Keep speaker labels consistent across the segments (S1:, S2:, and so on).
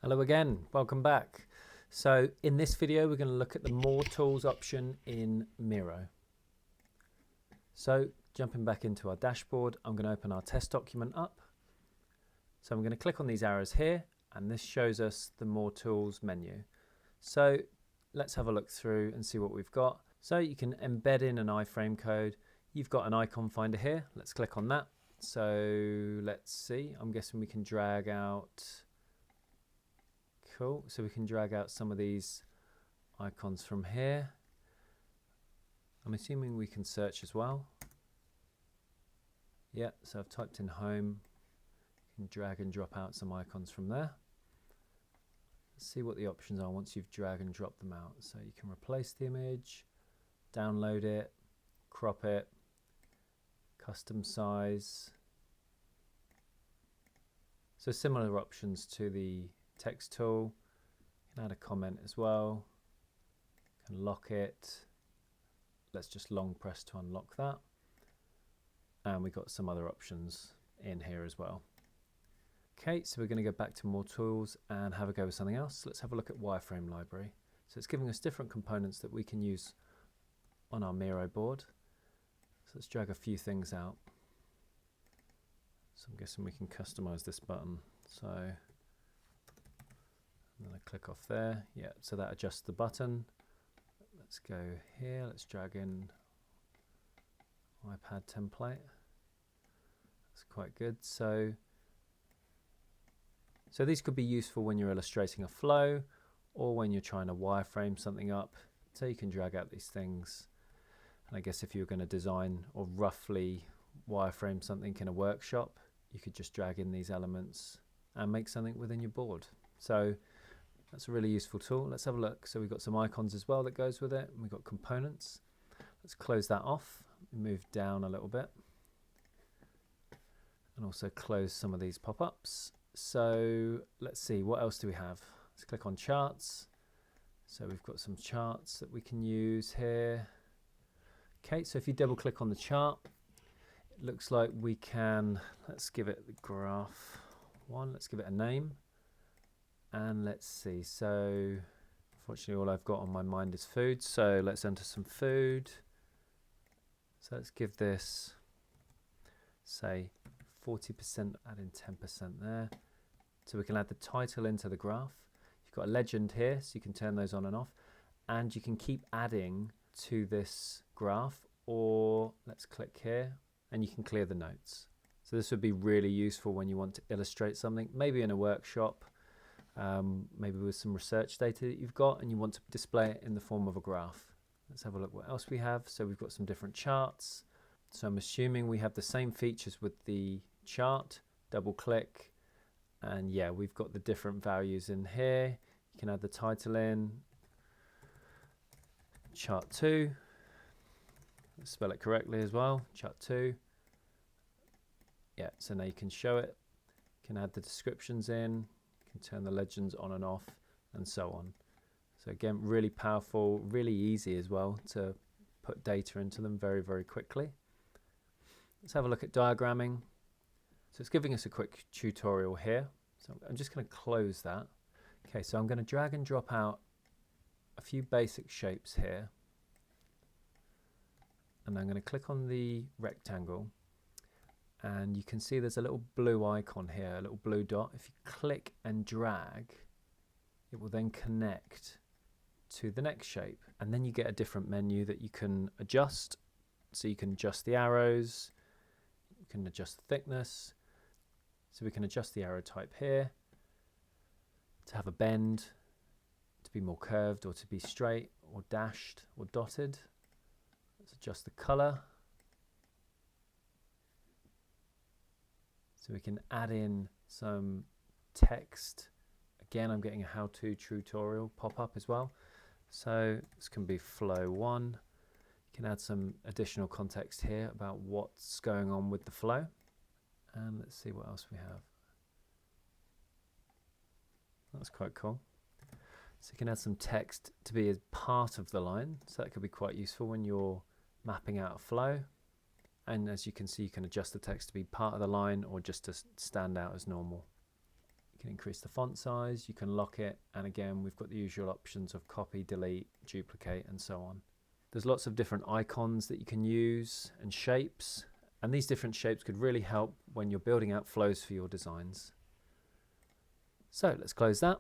S1: Hello again, welcome back. So in this video we're going to look at the More Tools option in Miro. So jumping back into our dashboard, I'm going to open our test document up. So I'm going to click on these arrows here and this shows us the More Tools menu. So let's have a look through and see what we've got. So you can embed in an iframe code. You've got an icon finder here. Let's click on that. So let's see, I'm guessing we can drag out. Cool, so we can drag out some of these icons from here. I'm assuming we can search as well. Yeah, so I've typed in home. You can drag and drop out some icons from there. Let's see what the options are once you've drag and dropped them out. So you can replace the image, download it, crop it, custom size. So similar options to the text tool. You can add a comment as well. You can lock it. Let's just long press to unlock that. And we've got some other options in here as well. Okay, so we're going to go back to More Tools and have a go with something else. Let's have a look at wireframe library. So it's giving us different components that we can use on our Miro board. So let's drag a few things out. So I'm guessing we can customize this button. So and then I click off there. Yeah, so that adjusts the button. Let's go here. Let's drag in iPad template. That's quite good. So these could be useful when you're illustrating a flow or when you're trying to wireframe something up. So you can drag out these things. And I guess if you're going to design or roughly wireframe something in a workshop, you could just drag in these elements and make something within your board. So that's a really useful tool. Let's have a look. So we've got some icons as well that goes with it. We've got components. Let's close that off. Move down a little bit. And also close some of these pop-ups. So let's see, what else do we have? Let's click on charts. So we've got some charts that we can use here. Okay, so if you double click on the chart, it looks like we can, let's give it the graph one, let's give it a name. And let's see, so unfortunately all I've got on my mind is food, so let's enter some food. So let's give this, say, 40%, add in 10% there. So we can add the title into the graph. You've got a legend here, so you can turn those on and off. And you can keep adding to this graph, or let's click here, and you can clear the notes. So this would be really useful when you want to illustrate something, maybe in a workshop, maybe with some research data that you've got and you want to display it in the form of a graph. Let's have a look what else we have. So we've got some different charts. So I'm assuming we have the same features with the chart. Double click and yeah, we've got the different values in here. You can add the title in. Chart 2. Let's spell it correctly as well. Chart 2. Yeah, so now you can show it. You can add the descriptions in. Can turn the legends on and off and so on. So again, really powerful, really easy as well to put data into them very, very quickly. Let's have a look at diagramming. So it's giving us a quick tutorial here. So I'm just going to close that. Okay, so I'm going to drag and drop out a few basic shapes here. And I'm going to click on the rectangle. And you can see there's a little blue icon here, a little blue dot. If you click and drag, it will then connect to the next shape. And then you get a different menu that you can adjust. So you can adjust the arrows, you can adjust the thickness. So we can adjust the arrow type here to have a bend, to be more curved or to be straight or dashed or dotted. Let's adjust the color. So we can add in some text. Again, I'm getting a how-to tutorial pop-up as well. So this can be flow 1. You can add some additional context here about what's going on with the flow. And let's see what else we have. That's quite cool. So you can add some text to be as part of the line. So that could be quite useful when you're mapping out a flow. And as you can see, you can adjust the text to be part of the line or just to stand out as normal. can increase the font size, you can lock it, and again we've got the usual options of copy, delete, duplicate, and so on. There's lots of different icons that you can use and shapes, and these different shapes could really help when you're building out flows for your designs. So let's close that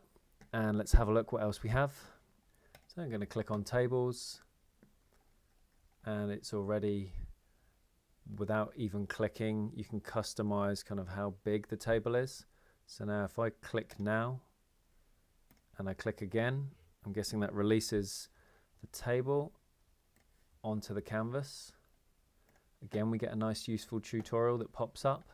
S1: and let's have a look what else we have. So I'm going to click on tables, and it's already, without even clicking, you can customize kind of how big the table is. So now if I click now and I click again, I'm guessing that releases the table onto the canvas. Again, we get a nice useful tutorial that pops up.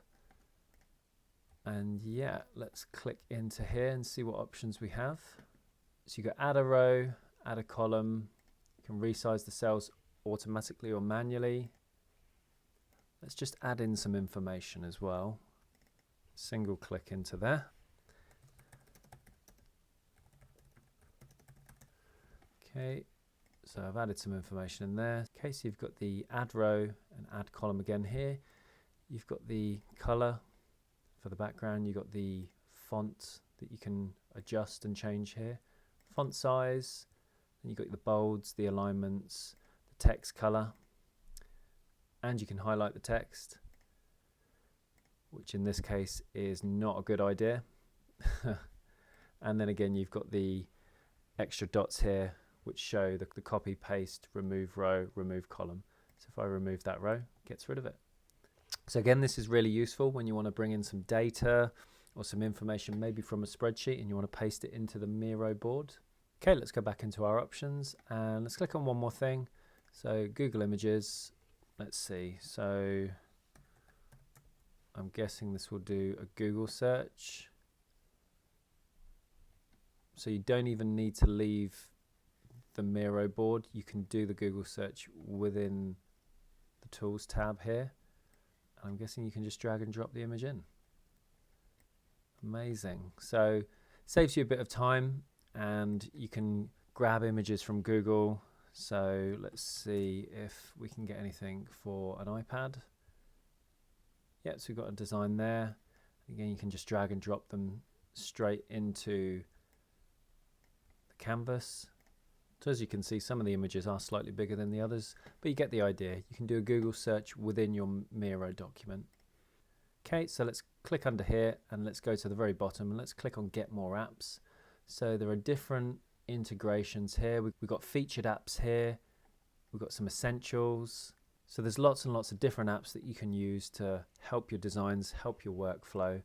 S1: And yeah, let's click into here and see what options we have. So you got add a row, add a column, you can resize the cells automatically or manually. Let's just add in some information as well. Single click into there. Okay, so I've added some information in there. Okay, so you've got the add row and add column again here. You've got the color for the background. You've got the font that you can adjust and change here. Font size, then you've got the bolds, the alignments, the text color, and you can highlight the text, which in this case is not a good idea. And then again, you've got the extra dots here, which show the copy, paste, remove row, remove column. So if I remove that row, it gets rid of it. So again, this is really useful when you want to bring in some data or some information, maybe from a spreadsheet, and you want to paste it into the Miro board. Okay, let's go back into our options and let's click on one more thing. So Google Images, let's see. So I'm guessing this will do a Google search. So you don't even need to leave the Miro board. You can do the Google search within the Tools tab here. I'm guessing you can just drag and drop the image in. Amazing. So saves you a bit of time, and you can grab images from Google. So let's see if we can get anything for an iPad. Yeah, so we've got a design there. Again, you can just drag and drop them straight into the canvas. So as you can see, some of the images are slightly bigger than the others, but you get the idea. You can do a Google search within your Miro document. Okay, so let's click under here and let's go to the very bottom and let's click on Get More Apps. So there are different integrations here. We've got featured apps here. We've got some essentials. So there's lots and lots of different apps that you can use to help your designs, help your workflow.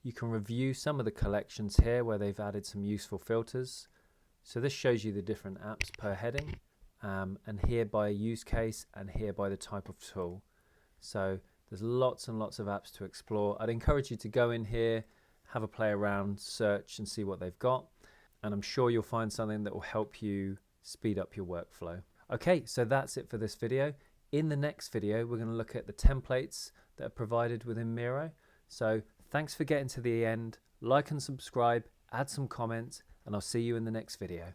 S1: You can review some of the collections here where they've added some useful filters. So this shows you the different apps per heading, and here by use case, and here by the type of tool. So there's lots and lots of apps to explore. I'd encourage you to go in here, have a play around, search and see what they've got. And I'm sure you'll find something that will help you speed up your workflow. Okay, so that's it for this video. In the next video, we're going to look at the templates that are provided within Miro. So thanks for getting to the end. Like and subscribe, add some comments, and I'll see you in the next video.